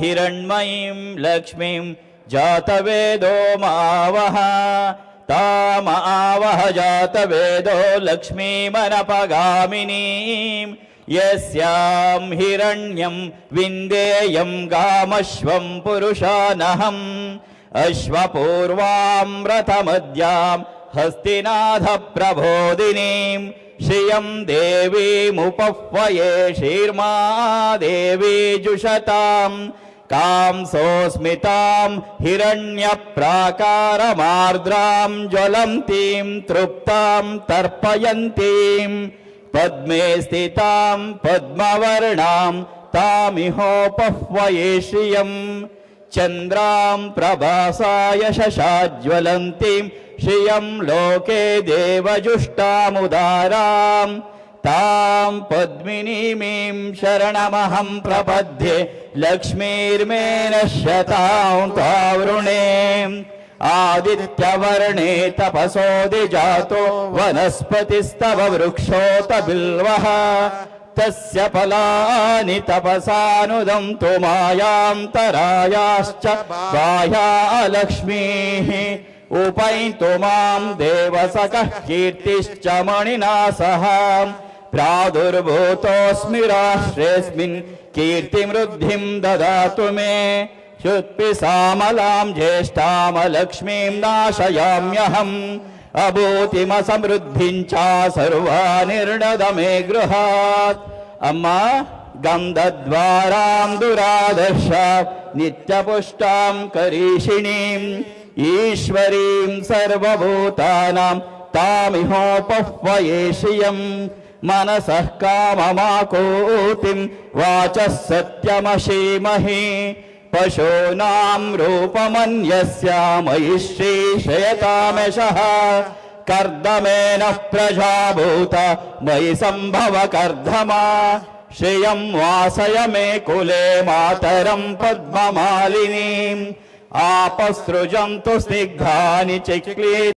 हिरण्मयीं लक्ष्मीं जातवेदो मावह तामावह जातवेदो लक्ष्मीमनपगामिनीं यस्यां हिरण्यं विन्देयं गामश्वं पुरुषानहम् अश्वपूर्वां रथमद्यां हस्तिनाथप्रबोधिनीं श्रियं देवीमुपह्वये शीर्मा देवी जुषतां कांसोऽस्मितां हिरण्यप्राकारमार्द्रां ज्वलन्तीं तृप्तां तर्पयन्तीं पद्मे स्थितां पद्मवर्णां तामिहोपह्वये श्रियम् चन्द्रां प्रभासाय शशाज्वलन्तीं श्रियं लोके देवजुष्टामुदारां तां पद्मिनीमीं शरणमहं प्रपद्ये लक्ष्मीर्मे नश्यतां तावृणे आदित्यवर्णे तपसोऽधिजातो वनस्पतिस्तव वृक्षोत बिल्वः तस्य फलानि तपसानुदन्तु मायान्तरायाश्च बाह्या लक्ष्मीः उपैन्तु मां देवसखः कीर्तिश्च मणिना सह प्रादुर्भूतोऽस्मि राष्ट्रेऽस्मिन् कीर्तिमृद्धिं ददातु मे शुत्पिसामलां ज्येष्ठामलक्ष्मीं नाशयाम्यहम् अभूतिमसमृद्धिं च सर्वानिर्णद मे गृहात् अम्मा गन्धद्वारां दुरादर्श नित्यपुष्टां करीषिणीं ईश्वरीं सर्वभूतानां तामिहोपह्वये श्रियम् मनसः काममाकूतिं वाचः सत्यमशीमहि पशूनां रूपमन्यस्य मयि श्रीशयतामेषः कर्दमेन प्रजाभूत मयि सम्भव कर्दमा श्रियं वासय मे कुले मातरं पद्ममालिनीम् आपसृजन्तु स्निग्धानि चिक्ली